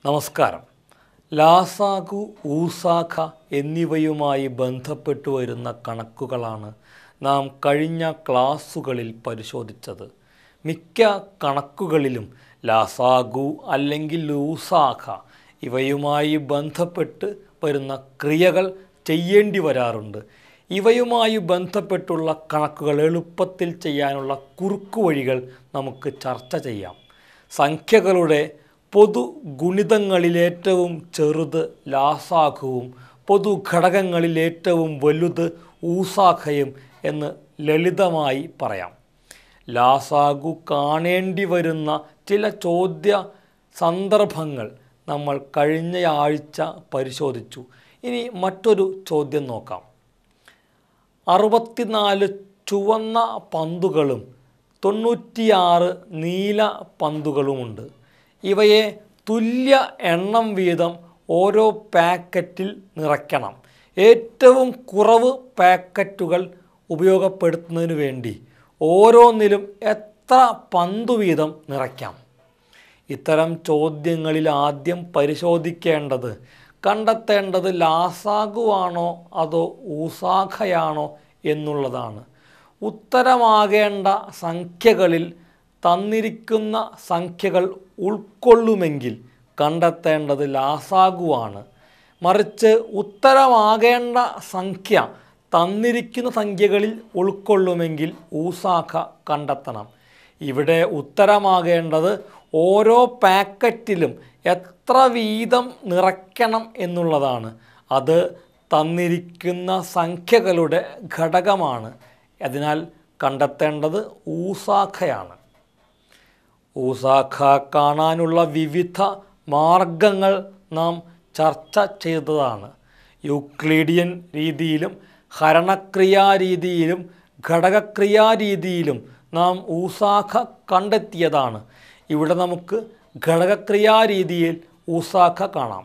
നമസ്കാരം. ലാസാഗു, ഊസാഖ എന്നിവയുമായി ബന്ധപ്പെട്ടു വരുന്ന കണക്കുകളാണ് നാം കഴിഞ്ഞ ക്ലാസ്സുകളിൽ പരിശോധിച്ചത്. മിക്ക കണക്കുകളിലും ലാസാഗു അല്ലെങ്കിൽ ഊസാഖ ഇവയുമായി ബന്ധപ്പെട്ട് വരുന്ന ക്രിയകൾ ചെയ്യേണ്ടി വരാറുണ്ട്. ഇവയുമായി ബന്ധപ്പെട്ടുള്ള കണക്കുകൾ എളുപ്പത്തിൽ ചെയ്യാനുള്ള കുറുക്കുവഴികൾ നമുക്ക് ചർച്ച ചെയ്യാം. സംഖ്യകളുടെ പൊതു ഗുണിതങ്ങളിലേറ്റവും ചെറുത് ലാസാഖുവും പൊതു ഘടകങ്ങളിലേറ്റവും വലുത് ഊസാഖയും എന്ന് ലളിതമായി പറയാം. ലാസാഗു കാണേണ്ടി വരുന്ന ചില ചോദ്യ സന്ദർഭങ്ങൾ നമ്മൾ കഴിഞ്ഞ ആഴ്ച പരിശോധിച്ചു. ഇനി മറ്റൊരു ചോദ്യം നോക്കാം. 64 ചുവന്ന പന്തുകളും 96 നീല പന്തുകളുമുണ്ട്. ഇവയെ തുല്യ എണ്ണം വീതം ഓരോ പാക്കറ്റിൽ നിറയ്ക്കണം. ഏറ്റവും കുറവ് പാക്കറ്റുകൾ ഉപയോഗപ്പെടുത്തുന്നതിന് വേണ്ടി ഓരോന്നിലും എത്ര പന്തു വീതം നിറയ്ക്കാം? ഇത്തരം ചോദ്യങ്ങളിൽ ആദ്യം പരിശോധിക്കേണ്ടത്, കണ്ടെത്തേണ്ടത് ലാസാഗുവാണോ അതോ ഊസാഖയാണോ എന്നുള്ളതാണ്. ഉത്തരമാകേണ്ട സംഖ്യകളിൽ തന്നിരിക്കുന്ന സംഖ്യകൾ ഉൾക്കൊള്ളുമെങ്കിൽ കണ്ടെത്തേണ്ടത് ലാസാഗുവാണ്. മറിച്ച് ഉത്തരമാകേണ്ട സംഖ്യ തന്നിരിക്കുന്ന സംഖ്യകളിൽ ഉൾക്കൊള്ളുമെങ്കിൽ ഊസാഖ കണ്ടെത്തണം. ഇവിടെ ഉത്തരമാകേണ്ടത് ഓരോ പാക്കറ്റിലും എത്ര വീതം നിറയ്ക്കണം എന്നുള്ളതാണ്. അത് തന്നിരിക്കുന്ന സംഖ്യകളുടെ ഘടകമാണ്. അതിനാൽ കണ്ടെത്തേണ്ടത് ഊസാഖയാണ്. ഊസാഖ കാണാനുള്ള വിവിധ മാർഗങ്ങൾ നാം ചർച്ച ചെയ്തതാണ്. യൂക്ലിഡിയൻ രീതിയിലും ഹരണക്രിയാരീതിയിലും ഘടകക്രിയാരീതിയിലും നാം ഊസാഖ കണ്ടെത്തിയതാണ്. ഇവിടെ നമുക്ക് ഘടകക്രിയാരീതിയിൽ ഊസാഖ കാണാം.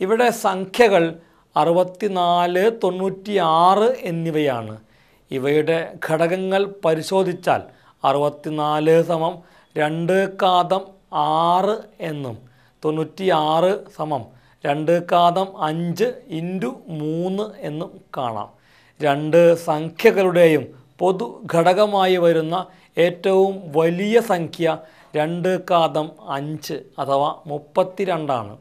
ഇവിടെ സംഖ്യകൾ 64, 96 എന്നിവയാണ്. ഇവയുടെ ഘടകങ്ങൾ പരിശോധിച്ചാൽ 64 സമം 2 ഘാതം 6 എന്നും 96 സമം 2 ഘാതം 5 ഇൻറ്റു 3 എന്നും കാണാം. രണ്ട് സംഖ്യകളുടെയും പൊതു ഘടകമായി വരുന്ന ഏറ്റവും വലിയ സംഖ്യ 2 ഘാതം 5 അഥവാ 32 ആണ്.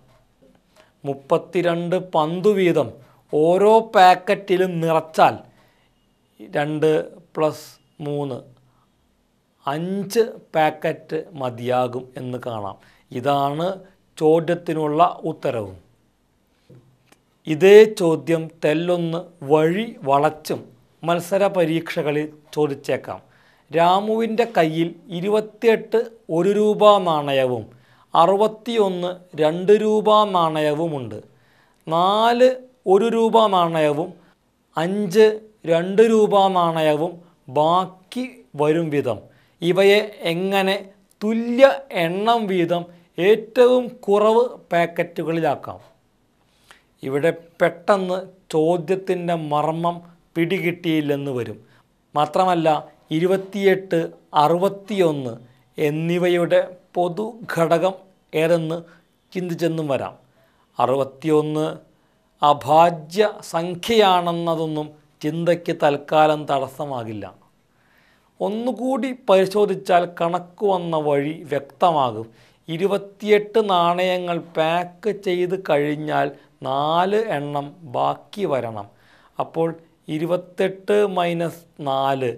32 പന്തു വീതം ഓരോ പാക്കറ്റിലും നിറച്ചാൽ 2 + 3 5 പാക്കറ്റ് മതിയാകും എന്ന് കാണാം. ഇതാണ് ചോദ്യത്തിനുള്ള ഉത്തരവും. ഇതേ ചോദ്യം തെല്ലൊന്ന് വഴി വളച്ചും മത്സര പരീക്ഷകളിൽ ചോദിച്ചേക്കാം. രാമുവിൻ്റെ കയ്യിൽ 28 1 രൂപ നാണയവും 61 2 രൂപ നാണയവുമുണ്ട്. 4 1 രൂപ നാണയവും 5 2 രൂപ നാണയവും ബാക്കി വരും വിധം ഇവയെ എങ്ങനെ തുല്യ എണ്ണം വീതം ഏറ്റവും കുറവ് പാക്കറ്റുകളിലാക്കാം? ഇവിടെ പെട്ടെന്ന് ചോദ്യത്തിൻ്റെ മർമ്മം പിടികിട്ടിയില്ലെന്ന് വരും. മാത്രമല്ല 28, 61 എന്നിവയുടെ പൊതു ഘടകം ഏതെന്ന് ചിന്തിച്ചെന്നും വരാം. 61 അഭാജ്യ സംഖ്യയാണെന്നതൊന്നും ചിന്തയ്ക്ക് തൽക്കാലം തടസ്സമാകില്ല. ഒന്നുകൂടി പരിശോധിച്ചാൽ കണക്ക് വന്ന വഴി വ്യക്തമാകും. 28 നാണയങ്ങൾ പാക്ക് ചെയ്ത് കഴിഞ്ഞാൽ 4 എണ്ണം ബാക്കി വരണം. അപ്പോൾ 28 - 4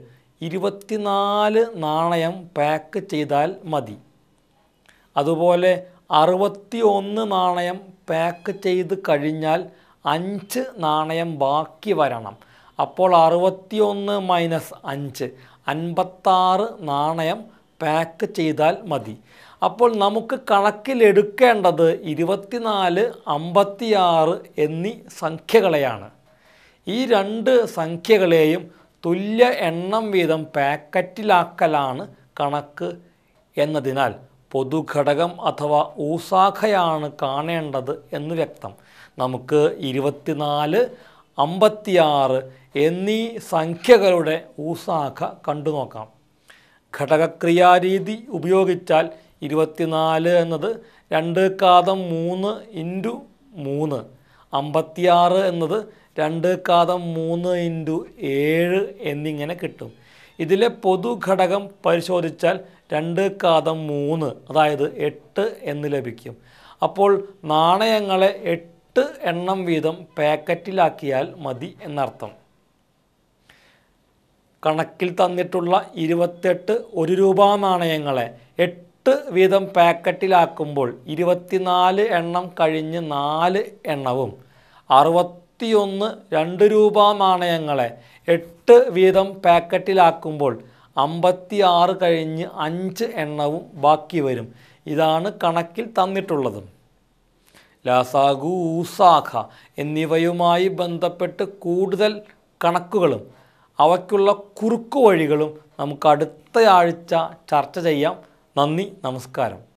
24 നാണയം പാക്ക് ചെയ്താൽ മതി. അതുപോലെ 61 നാണയം പാക്ക് ചെയ്ത് കഴിഞ്ഞാൽ 5 നാണയം ബാക്കി വരണം. അപ്പോൾ 61 - 5 56 നാണയം പാക്ക് ചെയ്താൽ മതി. അപ്പോൾ നമുക്ക് കണക്കിലെടുക്കേണ്ടത് 24, 56 എന്നീ സംഖ്യകളെയാണ്. ഈ രണ്ട് സംഖ്യകളെയും തുല്യ എണ്ണം വീതം പാക്കറ്റിലാക്കലാണ് കണക്ക് എന്നതിനാൽ പൊതുഘടകം അഥവാ ഊസാഖയാണ് കാണേണ്ടത് എന്ന് വ്യക്തം. നമുക്ക് 24, 56 എന്നീ സംഖ്യകളുടെ ഊസാഖ കണ്ടു നോക്കാം. ഘടകക്രിയാരീതി ഉപയോഗിച്ചാൽ 24 എന്നത് 2 ഘാതം 3 ഇൻറ്റു 3. 56 എന്നത് 2 ഘാതം 3 ഇൻറ്റു 7 എന്നിങ്ങനെ കിട്ടും. ഇതിലെ പൊതുഘടകം പരിശോധിച്ചാൽ 2 ഘാതം 3 അതായത് 8 എന്ന് ലഭിക്കും. അപ്പോൾ നാണയങ്ങളെ 8 എണ്ണം വീതം പാക്കറ്റിലാക്കിയാൽ മതി എന്നർത്ഥം. കണക്കിൽ തന്നിട്ടുള്ള 28 1 രൂപ നാണയങ്ങളെ 8 വീതം പാക്കറ്റിലാക്കുമ്പോൾ 24 എണ്ണം കഴിഞ്ഞ് 4 എണ്ണവും 61 2 രൂപ നാണയങ്ങളെ 8 വീതം പാക്കറ്റിലാക്കുമ്പോൾ 56 കഴിഞ്ഞ് 5 എണ്ണവും ബാക്കി വരും. ഇതാണ് കണക്കിൽ തന്നിട്ടുള്ളത്. ലസാഗു, സാഖ എന്നിവയുമായി ബന്ധപ്പെട്ട് കൂടുതൽ കണക്കുകളും അവയ്ക്കുള്ള കുറുക്കു വഴികളും നമുക്ക് അടുത്ത ആഴ്ച ചർച്ച ചെയ്യാം. നന്ദി, നമസ്കാരം.